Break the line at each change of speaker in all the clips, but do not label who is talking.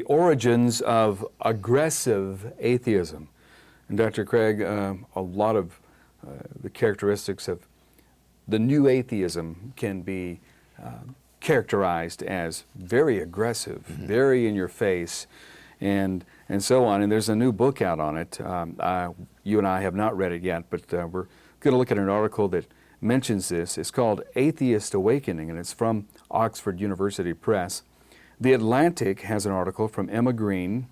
origins of aggressive atheism. And Dr. Craig, a lot of the characteristics of the new atheism can be characterized as very aggressive, very in your face, and so on. And there's a new book out on it. You and I have not read it yet, but we're going to look at an article that mentions this. It's called Atheist Awakening, and it's from Oxford University Press. The Atlantic has an article from Emma Green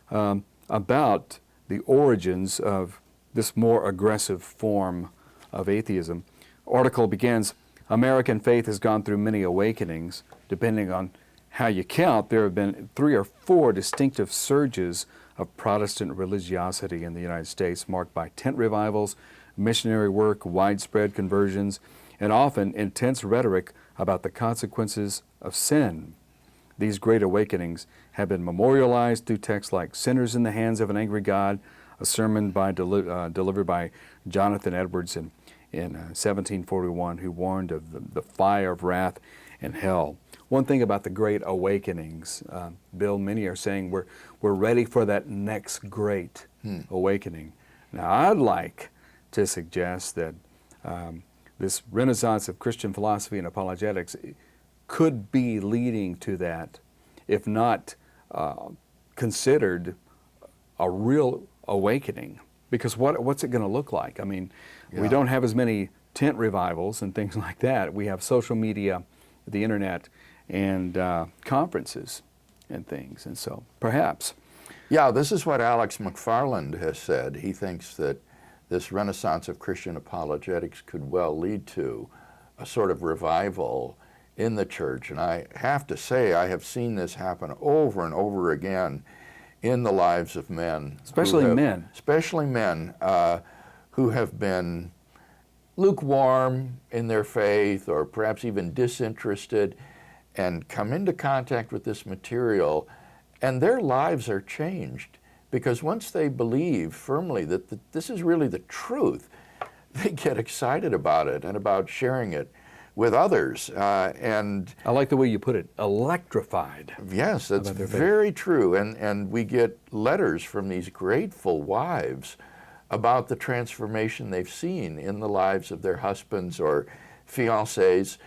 about the origins of this more aggressive form of atheism. Article begins, American faith has gone through many awakenings. Depending on how you count, there have been 3 or 4 distinctive surges of Protestant religiosity in the United States, marked by tent revivals, missionary work, widespread conversions, and often intense rhetoric about the consequences of sin. These great awakenings have been memorialized through texts like Sinners in the Hands of an Angry God, a sermon delivered by Jonathan Edwards in 1741, who warned of the fire of wrath and hell. One thing about the great awakenings, Bill, many are saying we're ready for that next great awakening. Now, I'd like to suggest that this renaissance of Christian philosophy and apologetics could be leading to that, if not considered a real awakening. Because what's it going to look like? I mean, we don't have as many tent revivals and things like that. We have social media, the internet, and conferences and things. And so, perhaps.
Yeah, this is what Alex McFarland has said. He thinks that this renaissance of Christian apologetics could well lead to a sort of revival in the church. And I have to say, I have seen this happen over and over again in the lives of men.
Especially men.
Especially men who have been lukewarm in their faith or perhaps even disinterested and come into contact with this material, and their lives are changed. Because once they believe firmly that this is really the truth, they get excited about it and about sharing it with others. And
I like the way you put it, electrified.
Yes, that's very true. And we get letters from these grateful wives about the transformation they've seen in the lives of their husbands or fiancés.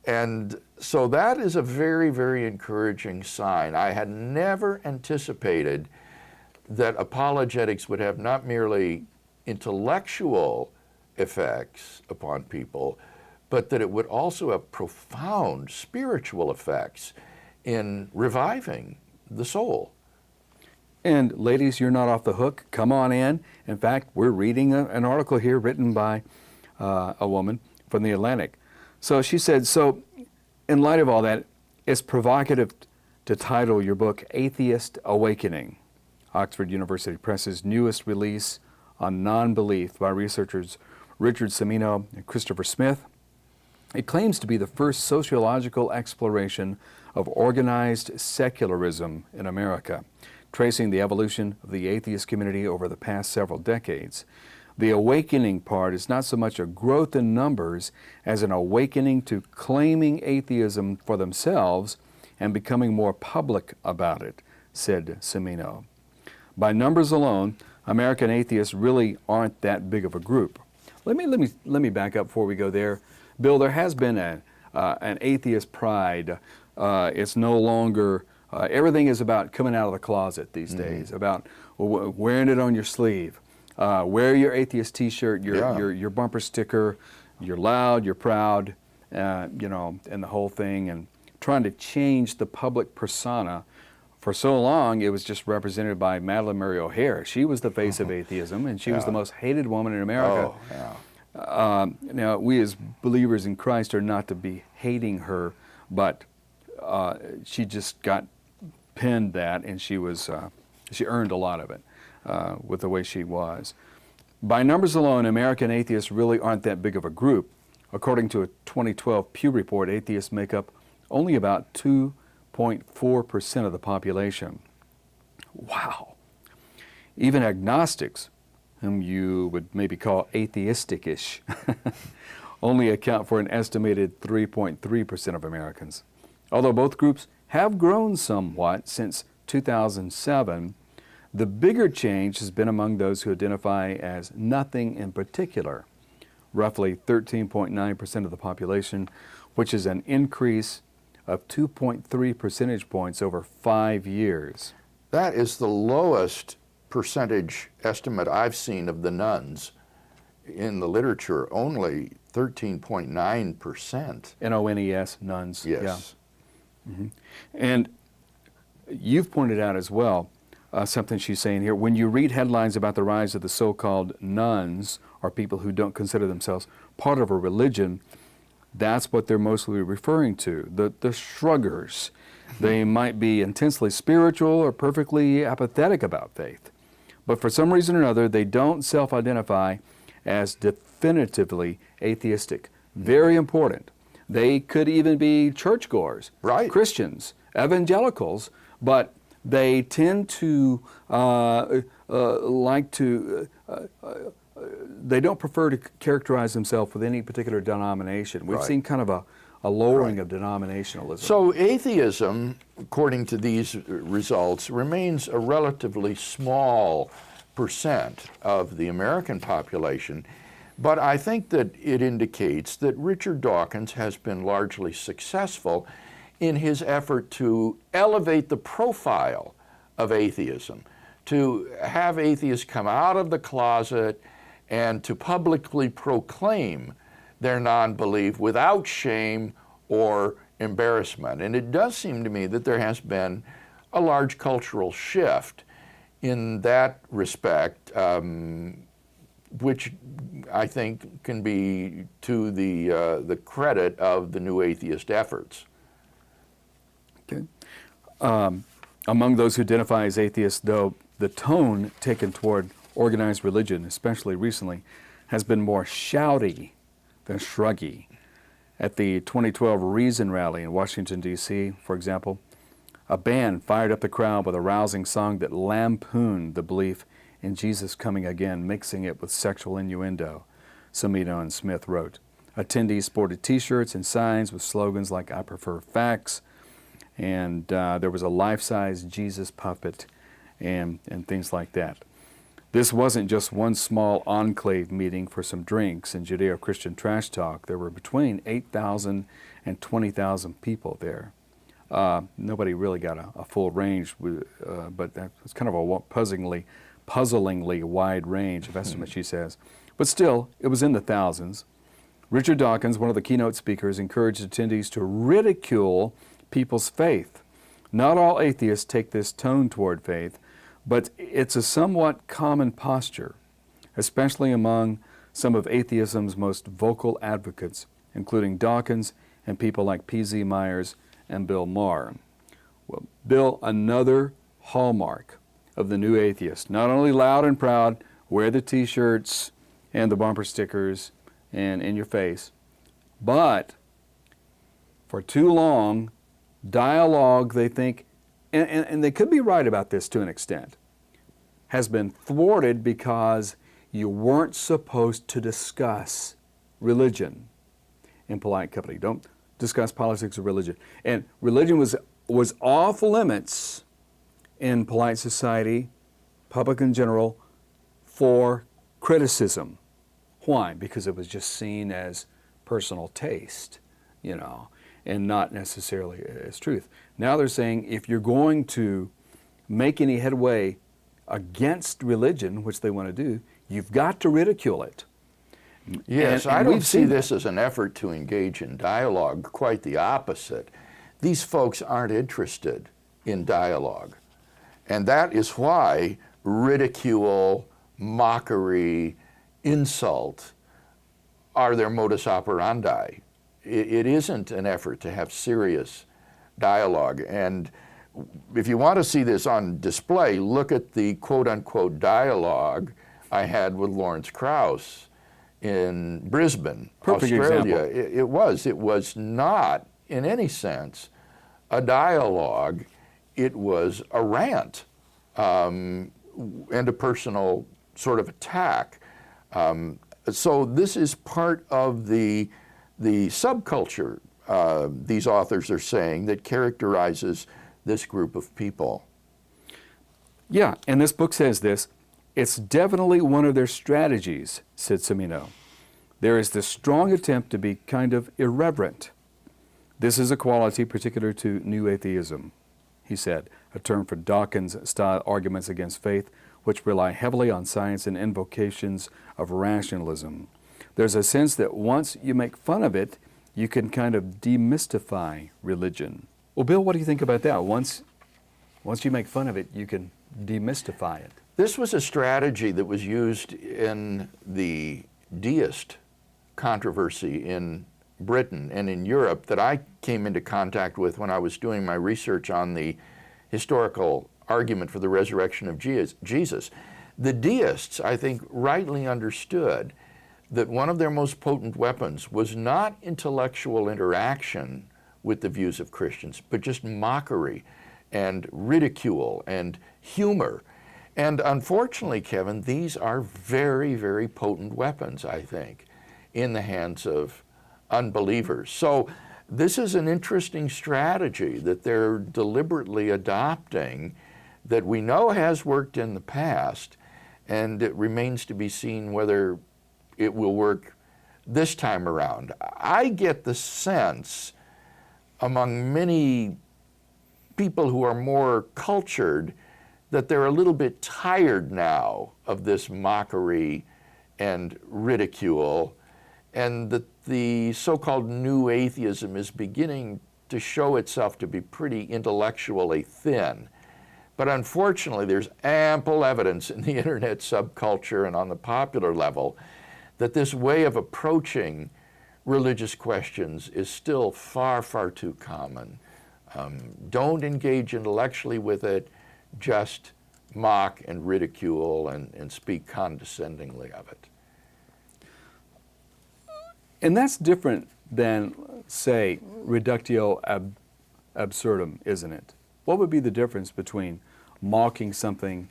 And so that is a very, very encouraging sign. I had never anticipated that apologetics would have not merely intellectual effects upon people, but that it would also have profound spiritual effects in reviving the soul.
And ladies, you're not off the hook. Come on in. In fact, we're reading an article here written by a woman from the Atlantic. So she said, so in light of all that, it's provocative to title your book Atheist Awakening, Oxford University Press's newest release on non-belief by researchers Richard Semino and Christopher Smith. It claims to be the first sociological exploration of organized secularism in America, tracing the evolution of the atheist community over the past several decades. The awakening part is not so much a growth in numbers as an awakening to claiming atheism for themselves and becoming more public about it, said Semino. By numbers alone, American atheists really aren't that big of a group. Let me back up before we go there. Bill, there has been an atheist pride. It's no longer, everything is about coming out of the closet these days, about wearing it on your sleeve. Wear your atheist t-shirt, your bumper sticker, you're loud, you're proud, and the whole thing, and trying to change the public persona. For so long, it was just represented by Madalyn Murray O'Hair. She was the face of atheism, and she was the most hated woman in America. Now, we as believers in Christ are not to be hating her, but she just got pinned that, and she earned a lot of it with the way she was. By numbers alone, American atheists really aren't that big of a group. According to a 2012 Pew report, atheists make up only about 2.4% of the population. Wow. Even agnostics, whom you would maybe call atheistic-ish, only account for an estimated 3.3% of Americans. Although both groups have grown somewhat since 2007, the bigger change has been among those who identify as nothing in particular, roughly 13.9% of the population, which is an increase of 2.3 percentage points over 5 years.
That is the lowest percentage estimate I've seen of the nuns in the literature, only 13.9%.
N-O-N-E-S, nuns.
Yes.
Yeah. And you've pointed out as well something she's saying here. When you read headlines about the rise of the so-called nuns, or people who don't consider themselves part of a religion, that's what they're mostly referring to, the shruggers. They might be intensely spiritual or perfectly apathetic about faith, but for some reason or another, they don't self-identify as definitively atheistic. Very important. They could even be churchgoers,
right,
Christians, evangelicals, but they tend to they don't prefer to characterize themselves with any particular denomination. We've seen kind of a lowering of denominationalism.
So atheism, according to these results, remains a relatively small percent of the American population, but I think that it indicates that Richard Dawkins has been largely successful in his effort to elevate the profile of atheism, to have atheists come out of the closet and to publicly proclaim their non-belief without shame or embarrassment. And it does seem to me that there has been a large cultural shift in that respect, which I think can be to the credit of the new atheist efforts.
Okay. Among those who identify as atheists, though, the tone taken toward organized religion, especially recently, has been more shouty than shruggy. At the 2012 Reason rally in Washington, D.C., for example, a band fired up the crowd with a rousing song that lampooned the belief in Jesus coming again, mixing it with sexual innuendo, Samino and Smith wrote. Attendees sported T-shirts and signs with slogans like "I prefer facts," and there was a life-size Jesus puppet and things like that. This wasn't just one small enclave meeting for some drinks and Judeo-Christian trash talk. There were between 8,000 and 20,000 people there. Nobody really got a full range, but it's kind of a puzzlingly wide range of estimates, she says. But still, it was in the thousands. Richard Dawkins, one of the keynote speakers, encouraged attendees to ridicule people's faith. Not all atheists take this tone toward faith, but it's a somewhat common posture, especially among some of atheism's most vocal advocates, including Dawkins and people like P.Z. Myers and Bill Maher. Well, Bill, another hallmark of the new atheist, not only loud and proud, wear the T-shirts and the bumper stickers and in your face, but for too long, dialogue, they think, and they could be right about this to an extent, has been thwarted because you weren't supposed to discuss religion in polite company. Don't discuss politics or religion. And religion was off limits in polite society, public in general, for criticism. Why? Because it was just seen as personal taste, and not necessarily as truth. Now they're saying if you're going to make any headway against religion, which they want to do, you've got to ridicule it.
Yes, I don't see this as an effort to engage in dialogue, quite the opposite. These folks aren't interested in dialogue. And that is why ridicule, mockery, insult are their modus operandi. It isn't an effort to have serious dialogue. And if you want to see this on display, look at the quote-unquote dialogue I had with Lawrence Krauss in Brisbane,
Perfect
Australia.
Example.
It was not, in any sense, a dialogue. It was a rant and a personal sort of attack. So this is part of the subculture, these authors are saying, that characterizes this group of people.
Yeah, and this book says this. It's definitely one of their strategies, said Semino. There is this strong attempt to be kind of irreverent. This is a quality particular to New Atheism, he said, a term for Dawkins-style arguments against faith, which rely heavily on science and invocations of rationalism. There's a sense that once you make fun of it, you can kind of demystify religion. Well, Bill, what do you think about that? Once you make fun of it, you can demystify it.
This was a strategy that was used in the Deist controversy in Britain and in Europe that I came into contact with when I was doing my research on the historical argument for the resurrection of Jesus. The Deists, I think, rightly understood that one of their most potent weapons was not intellectual interaction with the views of Christians, but just mockery and ridicule and humor. And unfortunately, Kevin, these are very, very potent weapons, I think, in the hands of unbelievers. So this is an interesting strategy that they're deliberately adopting that we know has worked in the past, and it remains to be seen whether it will work this time around. I get the sense among many people who are more cultured that they're a little bit tired now of this mockery and ridicule, and that the so-called New Atheism is beginning to show itself to be pretty intellectually thin. But unfortunately, there's ample evidence in the internet subculture and on the popular level that this way of approaching religious questions is still far, far too common. Don't engage intellectually with it, just mock and ridicule and speak condescendingly of it.
And that's different than, say, reductio absurdum, isn't it? What would be the difference between mocking something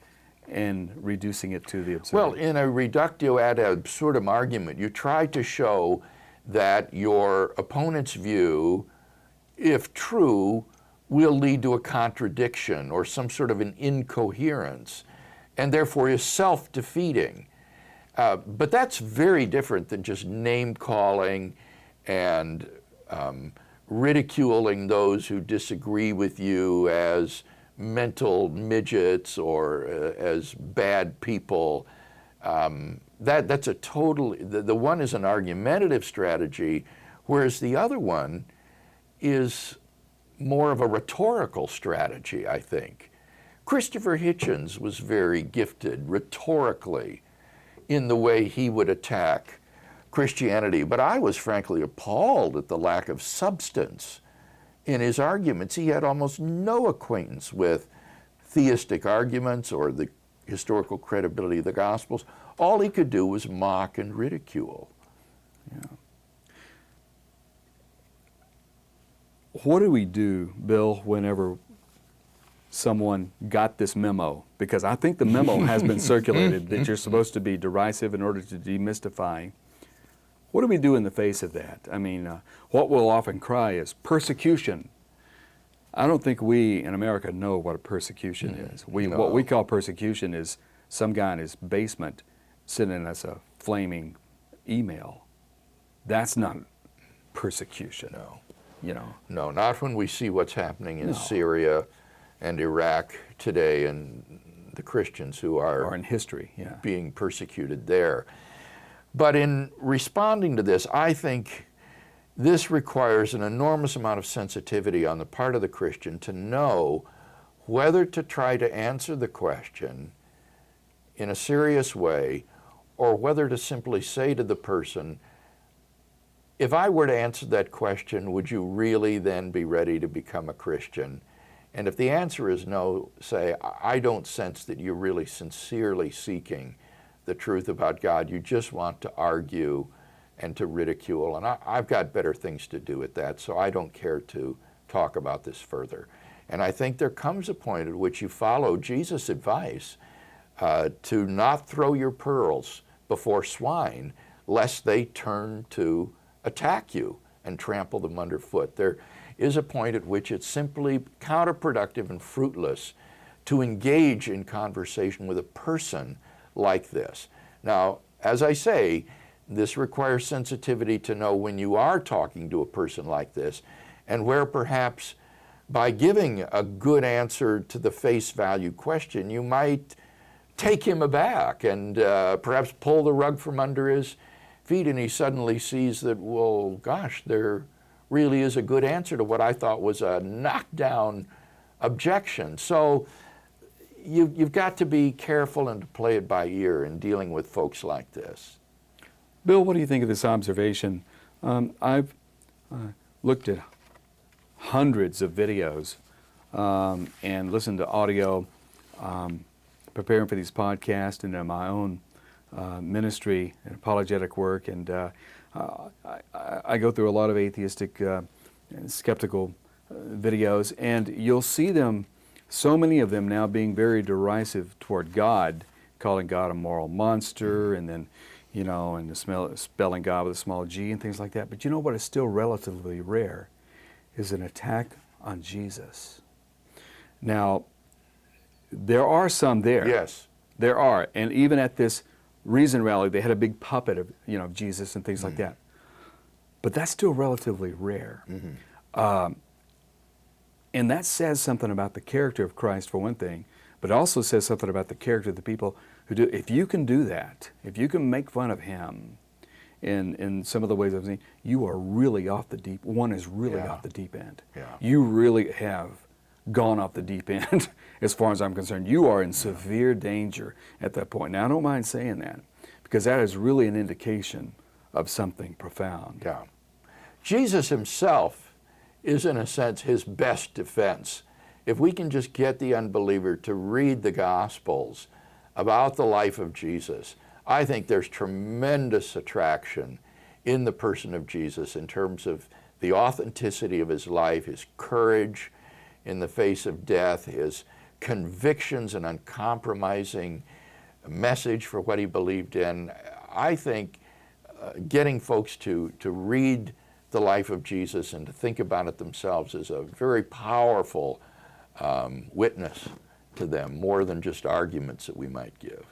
and reducing it to the absurd?
Well, in a reductio ad absurdum argument, you try to show that your opponent's view, if true, will lead to a contradiction or some sort of an incoherence, and therefore is self-defeating. But that's very different than just name-calling and ridiculing those who disagree with you as mental midgets or as bad people. That's a total, the one is an argumentative strategy, whereas the other one is more of a rhetorical strategy, I think. Christopher Hitchens was very gifted rhetorically in the way he would attack Christianity, but I was frankly appalled at the lack of substance in his arguments. He had almost no acquaintance with theistic arguments or the historical credibility of the Gospels. All he could do was mock and ridicule.
Yeah. What do we do, Bill, whenever someone got this memo? Because I think the memo has been circulated that you're supposed to be derisive in order to demystify. What do we do in the face of that? I mean, what we'll often cry is persecution. I don't think we in America know what a persecution is.
No.
What we call persecution is some guy in his basement sending us a flaming email. That's not persecution.
No.
You know.
No, not when we see what's happening in
No.
Syria and Iraq today and the Christians who
Or in history, yeah.
being persecuted there. But in responding to this, I think this requires an enormous amount of sensitivity on the part of the Christian to know whether to try to answer the question in a serious way or whether to simply say to the person, if I were to answer that question, would you really then be ready to become a Christian? And if the answer is no, say, I don't sense that you're really sincerely seeking the truth about God. You just want to argue and to ridicule. And I've got better things to do at that, so I don't care to talk about this further. And I think there comes a point at which you follow Jesus' advice to not throw your pearls before swine, lest they turn to attack you and trample them underfoot. There is a point at which it's simply counterproductive and fruitless to engage in conversation with a person like this. Now, as I say, this requires sensitivity to know when you are talking to a person like this, and where perhaps by giving a good answer to the face value question, you might take him aback and perhaps pull the rug from under his feet, and he suddenly sees that, well, gosh, there really is a good answer to what I thought was a knockdown objection. So you've got to be careful and to play it by ear in dealing with folks like this.
Bill, what do you think of this observation? I've looked at hundreds of videos and listened to audio preparing for these podcasts and in my own ministry and apologetic work. And I go through a lot of atheistic and skeptical videos, and you'll see them, so many of them now being very derisive toward God, calling God a moral monster, and then, you know, and spelling God with a small g and things like that. But you know what is still relatively rare is an attack on Jesus. Now, there are some there.
Yes.
There are. And even at this Reason rally, they had a big puppet of, you know, Jesus and things like that. But that's still relatively rare. And that says something about the character of Christ, for one thing, but it also says something about the character of the people who do. If you can do that, if you can make fun of him in some of the ways I've seen, you are really off the deep. One is really off the deep end. You really have gone off the deep end as far as I'm concerned. You are in severe danger at that point. Now, I don't mind saying that, because that is really an indication of something profound.
Yeah. Jesus himself is, in a sense, his best defense. If we can just get the unbeliever to read the Gospels about the life of Jesus, I think there's tremendous attraction in the person of Jesus in terms of the authenticity of his life, his courage in the face of death, his convictions and uncompromising message for what he believed in. I think getting folks to read the life of Jesus and to think about it themselves is a very powerful witness to them, more than just arguments that we might give.